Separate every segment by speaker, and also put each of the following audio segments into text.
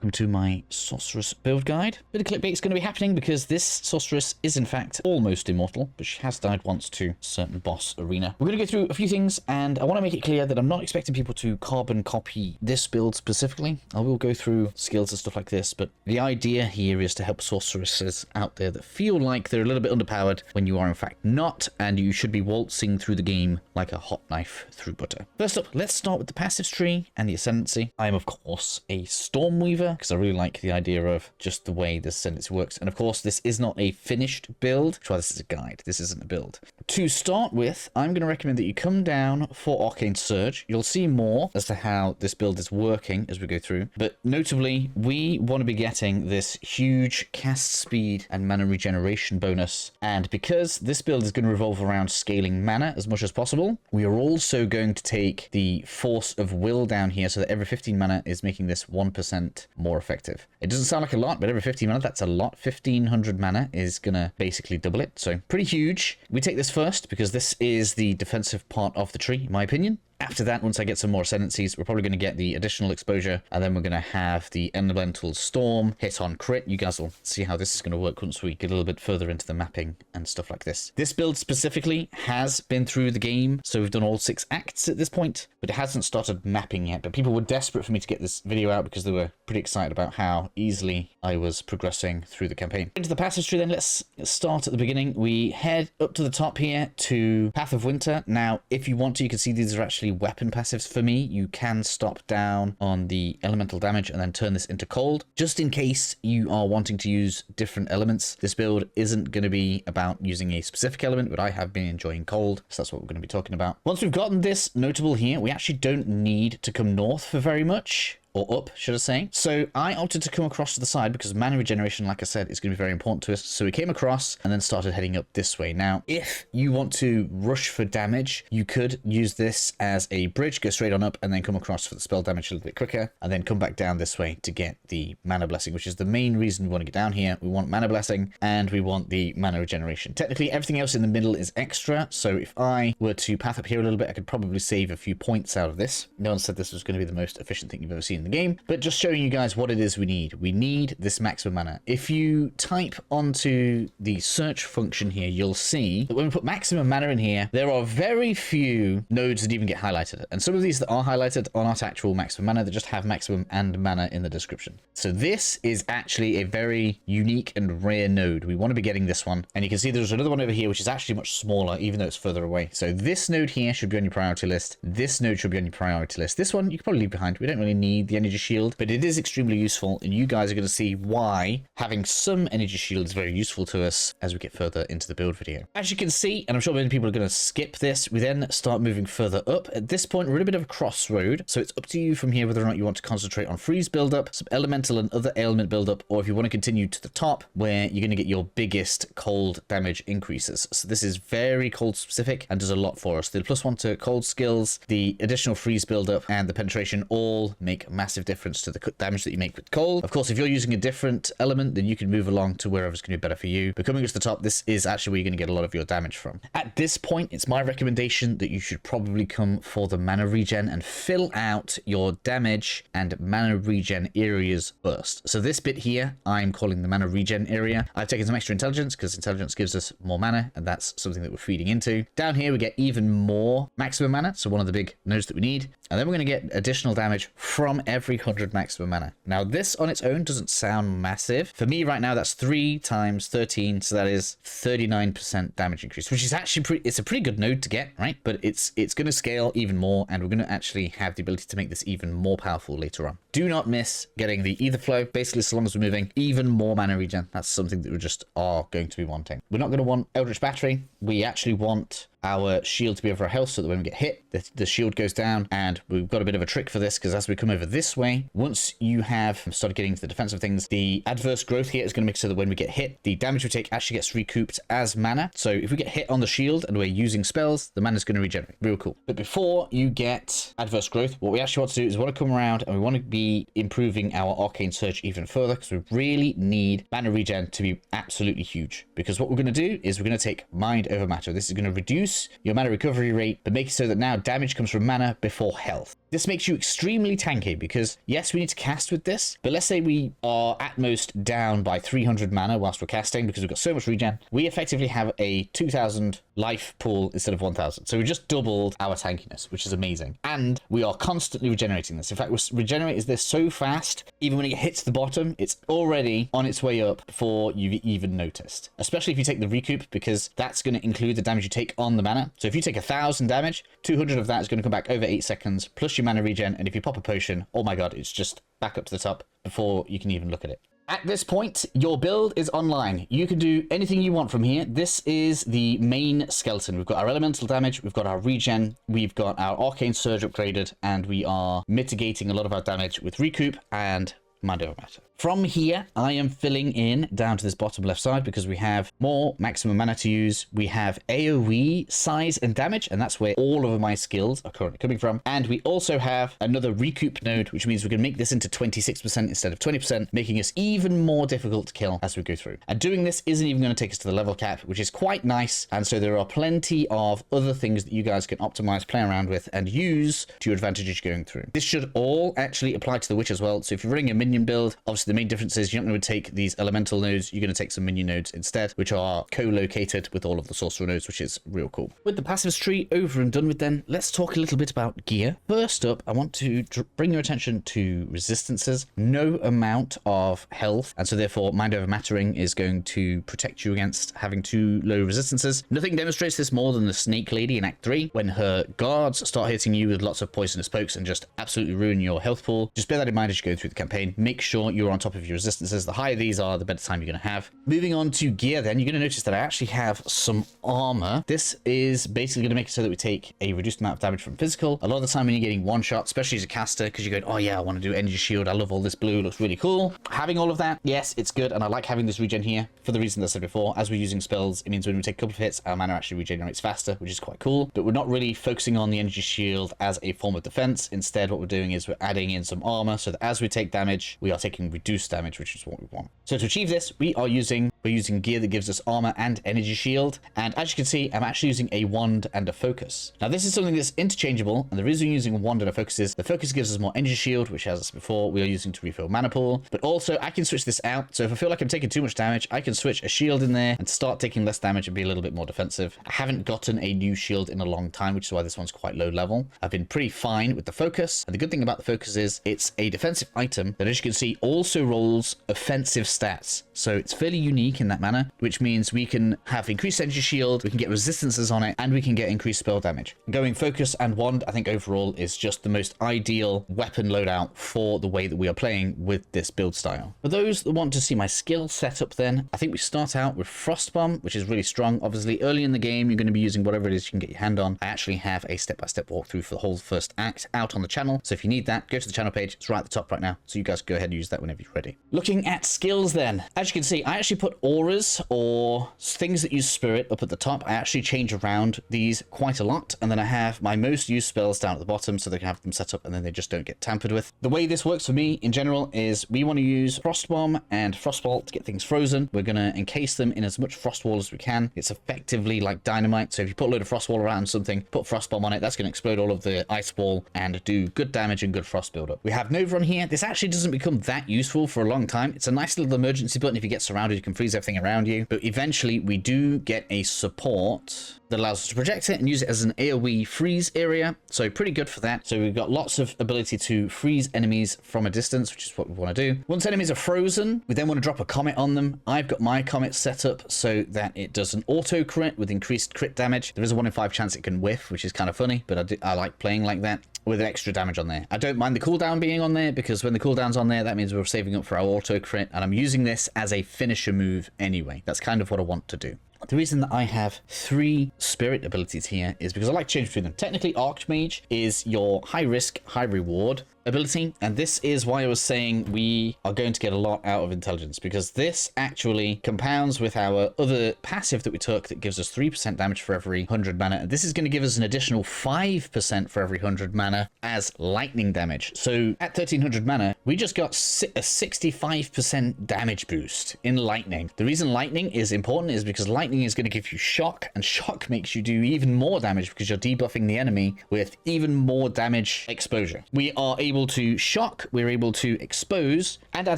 Speaker 1: welcome to my Sorceress build guide. Bit of clickbait is going to be happening because this Sorceress is in fact almost immortal, but she has died once to certain boss arena. We're going to go through a few things, and I want to make it clear that I'm not expecting people to carbon copy this build specifically. I will go through skills and stuff like this, but the idea here is to help Sorceresses out there that feel like they're a little bit underpowered when you are in fact not, and you should be waltzing through the game like a hot knife through butter. First up, let's start with the passives tree and the ascendancy. I am of course a Stormweaver because I really like the idea of just the way the ascendancy works. And of course, this is not a finished build. That's why this is a guide. This isn't a build. To start with, I'm going to recommend that you come down for Arcane Surge. You'll see more as to how this build is working as we go through. But notably, we want to be getting this huge cast speed and mana regeneration bonus. And because this build is going to revolve around scaling mana as much as possible, we are also going to take the Force of Will down here so that every 15 mana is making this 1% more effective. It doesn't sound like a lot, but every 15 mana, that's a lot. 1500 mana is gonna basically double it, so pretty huge. We take this first because this is the defensive part of the tree, in my opinion. After that, once I get some more ascendancies, we're probably going to get the additional exposure, and then we're going to have the Elemental Storm hit on crit. You guys will see how this is going to work once we get a little bit further into the mapping and stuff like this. This build specifically has been through the game, so we've done all 6 acts at this point, but it hasn't started mapping yet. But people were desperate for me to get this video out because they were pretty excited about how easily I was progressing through the campaign. Into the passage tree then, let's start at the beginning. We head up to the top here to Path of Winter. Now, if you want to, you can see these are actually weapon passives for me. You can stop down on the elemental damage and then turn this into cold. Just in case you are wanting to use different elements, this build isn't going to be about using a specific element, but I have been enjoying cold, so that's what we're going to be talking about. Once we've gotten this notable here, we actually don't need to come north for very much. Or up, should I say. So I opted to come across to the side because mana regeneration, like I said, is going to be very important to us. So we came across and then started heading up this way. Now, if you want to rush for damage, you could use this as a bridge, go straight on up and then come across for the spell damage a little bit quicker, and then come back down this way to get the mana blessing, which is the main reason we want to get down here. We want mana blessing and we want the mana regeneration. Technically, everything else in the middle is extra. So if I were to path up here a little bit, I could probably save a few points out of this. No one said this was going to be the most efficient thing you've ever seen in the game, but just showing you guys what it is we need. We need this maximum mana. If you type onto the search function here, you'll see that when we put maximum mana in here, there are very few nodes that even get highlighted. And some of these that are highlighted are not actual maximum mana, they just have maximum and mana in the description. So this is actually a very unique and rare node. We want to be getting this one. And you can see there's another one over here, which is actually much smaller, even though it's further away. So this node here should be on your priority list. This node should be on your priority list. This one you can probably leave behind. We don't really need the energy shield, but it is extremely useful, and you guys are going to see why having some energy shield is very useful to us as we get further into the build video. As you can see, and I'm sure many people are going to skip this, we then start moving further up. At this point, we're in a bit of a crossroad, so it's up to you from here whether or not you want to concentrate on freeze buildup, some elemental and other ailment buildup, or if you want to continue to the top where you're going to get your biggest cold damage increases. So this is very cold specific and does a lot for us. The +1 to cold skills, the additional freeze buildup, and the penetration all make massive difference to the damage that you make with cold. Of course, if you're using a different element, then you can move along to wherever's going to be better for you. But coming to the top, this is actually where you're going to get a lot of your damage from. At this point, it's my recommendation that you should probably come for the mana regen and fill out your damage and mana regen areas first. So this bit here, I'm calling the mana regen area. I've taken some extra intelligence because intelligence gives us more mana, and that's something that we're feeding into. Down here, we get even more maximum mana, so one of the big nodes that we need. And then we're going to get additional damage from every 100 maximum mana. Now, this on its own doesn't sound massive. For me right now, that's 3 times 13, so that is 39% damage increase, which is actually it's a pretty good node to get, right? But it's going to scale even more, and we're going to actually have the ability to make this even more powerful later on. Do not miss getting the Ether Flow. Basically, so long as we're moving, even more mana regen. That's something that we just are going to be wanting. We're not going to want Eldritch Battery. We actually want our shield to be over our health so that when we get hit, the shield goes down. And we've got a bit of a trick for this because as we come over this way, once you have started getting into the defensive things, the adverse growth here is going to make it so that when we get hit, the damage we take actually gets recouped as mana. So if we get hit on the shield and we're using spells, the mana is going to regenerate. Real cool. But before you get adverse growth, what we actually want to do is we want to come around and we want to be improving our Arcane Surge even further because we really need mana regen to be absolutely huge. Because what we're going to do is we're going to take Mind over Matter. This is going to reduce reduce your mana recovery rate, but make it so that now damage comes from mana before health. This makes you extremely tanky because, yes, we need to cast with this, but let's say we are at most down by 300 mana whilst we're casting because we've got so much regen. We effectively have a 2,000 life pool instead of 1,000. So we just doubled our tankiness, which is amazing. And we are constantly regenerating this. In fact, we regenerate this so fast, even when it hits the bottom, it's already on its way up before you've even noticed. Especially if you take the recoup, because that's going to include the damage you take on the mana. So if you take 1,000 damage, 200 of that is going to come back over 8 seconds, plus your mana regen, and if you pop a potion, oh my god, it's just back up to the top before you can even look at it. At this point, your build is online. You can do anything you want from here. This is the main skeleton. We've got our elemental damage, we've got our regen, we've got our arcane surge upgraded, and we are mitigating a lot of our damage with recoup and mind over matter. From here, I am filling in down to this bottom left side because we have more maximum mana to use. We have AoE size and damage, and that's where all of my skills are currently coming from. And we also have another recoup node, which means we can make this into 26% instead of 20%, making us even more difficult to kill as we go through. And doing this isn't even going to take us to the level cap, which is quite nice. And so there are plenty of other things that you guys can optimize, play around with, and use to your advantage as you're going through. This should all actually apply to the witch as well. So if you're running a minion build, obviously the main difference is you're not going to take these elemental nodes, you're going to take some minion nodes instead, which are co-located with all of the sorcerer nodes, which is real cool. With the passives tree over and done with then, let's talk a little bit about gear. First up, I want to bring your attention to resistances. No amount of health, and so therefore mind over mattering is going to protect you against having too low resistances. Nothing demonstrates this more than the snake lady in Act 3, when her guards start hitting you with lots of poisonous pokes and just absolutely ruin your health pool. Just bear that in mind as you go through the campaign. Make sure you're on top of your resistances. The higher these are, the better time you're going to have. Moving on to gear then, you're going to notice that I actually have some armor. This is basically going to make it so that we take a reduced amount of damage from physical. A lot of the time when you're getting one shot, especially as a caster, because you're going, oh yeah, I want to do energy shield, I love all this blue, looks really cool. Having all of that, yes, it's good, and I like having this regen here for the reason that I said before. As we're using spells, it means when we take a couple of hits, our mana actually regenerates faster, which is quite cool, but we're not really focusing on the energy shield as a form of defense. Instead, what we're doing is we're adding in some armor so that as we take damage, we are taking reduced damage, which is what we want. So to achieve this, we're using gear that gives us armor and energy shield. And as you can see, I'm actually using a wand and a focus. Now this is something that's interchangeable, and the reason we're using a wand and a focus is the focus gives us more energy shield, which as before we are using to refill mana pool, but also I can switch this out. So if I feel like I'm taking too much damage, I can switch a shield in there and start taking less damage and be a little bit more defensive. I haven't gotten a new shield in a long time, which is why this one's quite low level. I've been pretty fine with the focus, and the good thing about the focus is it's a defensive item that, as you can see, also rolls offensive stats. So it's fairly unique in that manner, which means we can have increased energy shield, we can get resistances on it, and we can get increased spell damage. Going focus and wand, I think overall is just the most ideal weapon loadout for the way that we are playing with this build style. For those that want to see my skill setup then, I think we start out with Frostbomb, which is really strong. Obviously early in the game, you're going to be using whatever it is you can get your hand on. I actually have a step-by-step walkthrough for the whole first act out on the channel. So if you need that, go to the channel page. It's right at the top right now. So you guys go ahead and use that whenever you're ready. Looking at skills then, as you can see, I actually put auras or things that use spirit up at the top. I actually change around these quite a lot, and then I have my most used spells down at the bottom so they can have them set up and then they just don't get tampered with. The way this works for me in general is we want to use Frostbomb and Frostbolt to get things frozen. We're going to encase them in as much Frostwall as we can. It's effectively like dynamite, so if you put a load of Frostwall around something, put Frostbomb on it, that's going to explode all of the ice wall and do good damage and good frost buildup. We have Nova on here. This actually doesn't become that useful for a long time. It's a nice little emergency button. If you get surrounded, you can freeze everything around you, but eventually we do get a support that allows us to project it and use it as an AoE freeze area, so pretty good for that. So we've got lots of ability to freeze enemies from a distance, which is what we want to do. Once enemies are frozen, we then want to drop a comet on them. I've got my comet set up so that it does an auto crit with increased crit damage. There is a 1 in 5 chance it can whiff, which is kind of funny, but I like playing like that with extra damage on there. I don't mind the cooldown being on there, because when the cooldown's on there, that means we're saving up for our auto crit, and I'm using this as a finisher move anyway. That's kind of what I want to do. The reason that I have 3 spirit abilities here is because I like to change between them. Technically, Archmage is your high risk, high reward ability, and this is why I was saying we are going to get a lot out of intelligence, because this actually compounds with our other passive that we took that gives us 3% damage for every 100 mana, and this is going to give us an additional 5% for every 100 mana as lightning damage. So at 1300 mana, we just got a 65% damage boost in lightning. The reason lightning is important is because lightning is going to give you shock, and shock makes you do even more damage because you're debuffing the enemy with even more damage exposure. We are able to shock, we're able to expose, and add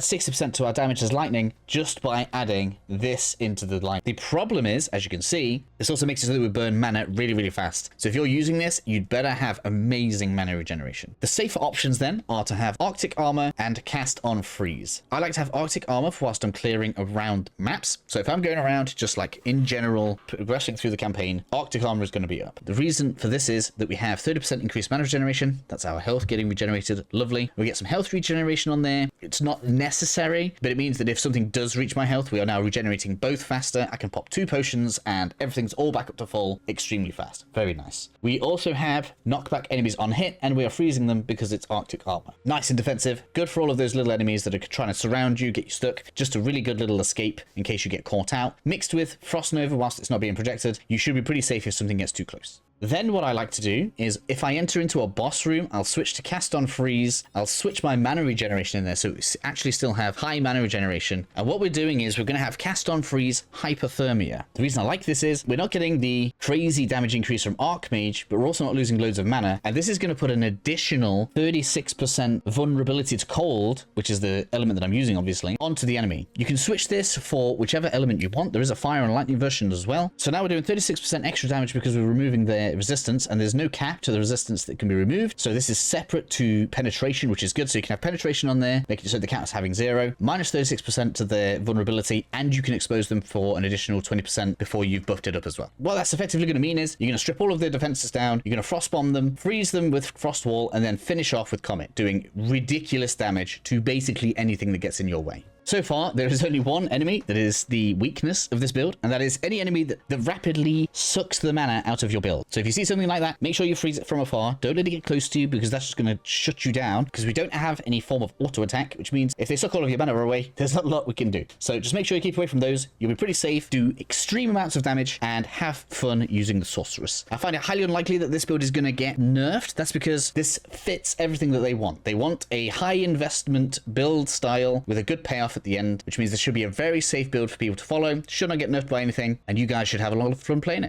Speaker 1: 60% to our damage as lightning just by adding this into the line. The problem is, as you can see, this also makes it so that we burn mana really, really fast. So if you're using this, you'd better have amazing mana regeneration. The safer options then are to have Arctic Armor and Cast on Freeze. I like to have Arctic Armor whilst I'm clearing around maps. So if I'm going around just like in general, progressing through the campaign, Arctic Armor is going to be up. The reason for this is that we have 30% increased mana regeneration. That's our health getting regenerated. Lovely. We get some health regeneration on there. It's not necessary, but it means that if something does reach my health, we are now regenerating both faster. I can pop 2 potions and everything's all back up to full extremely fast. Very nice. We also have knockback enemies on hit, and we are freezing them because it's Arctic Armor. Nice and defensive. Good for all of those little enemies that are trying to surround you, get you stuck. Just a really good little escape in case you get caught out. Mixed with Frost Nova whilst it's not being projected, you should be pretty safe if something gets too close. Then what I like to do is if I enter into a boss room, I'll switch to Cast on Freeze. I'll switch my mana regeneration in there so we actually still have high mana regeneration. And what we're doing is we're going to have Cast on Freeze Hypothermia. The reason I like this is we're not getting the crazy damage increase from Archmage, but we're also not losing loads of mana. And this is going to put an additional 36% vulnerability to cold, which is the element that I'm using obviously, onto the enemy. You can switch this for whichever element you want. There is a fire and lightning version as well. So now we're doing 36% extra damage because we're removing their resistance, and there's no cap to the resistance that can be removed. So this is separate to penetration, which is good. So you can have penetration on there, making it so the cap is having 0, minus 36% to their vulnerability, and you can expose them for an additional 20% before you've buffed it up as well. What that's effectively going to mean is you're going to strip all of their defenses down, you're going to frost bomb them, freeze them with frost wall, and then finish off with comet, doing ridiculous damage to basically anything that gets in your way. So far, there is only one enemy that is the weakness of this build, and that is any enemy that rapidly sucks the mana out of your build. So if you see something like that, make sure you freeze it from afar. Don't let it get close to you because that's just going to shut you down, because we don't have any form of auto attack, which means if they suck all of your mana away, there's not a lot we can do. So just make sure you keep away from those. You'll be pretty safe, do extreme amounts of damage, and have fun using the Sorceress. I find it highly unlikely that this build is going to get nerfed. That's because this fits everything that they want. They want a high investment build style with a good payoff at the end, which means this should be a very safe build for people to follow, should not get nerfed by anything, and you guys should have a lot of fun playing it.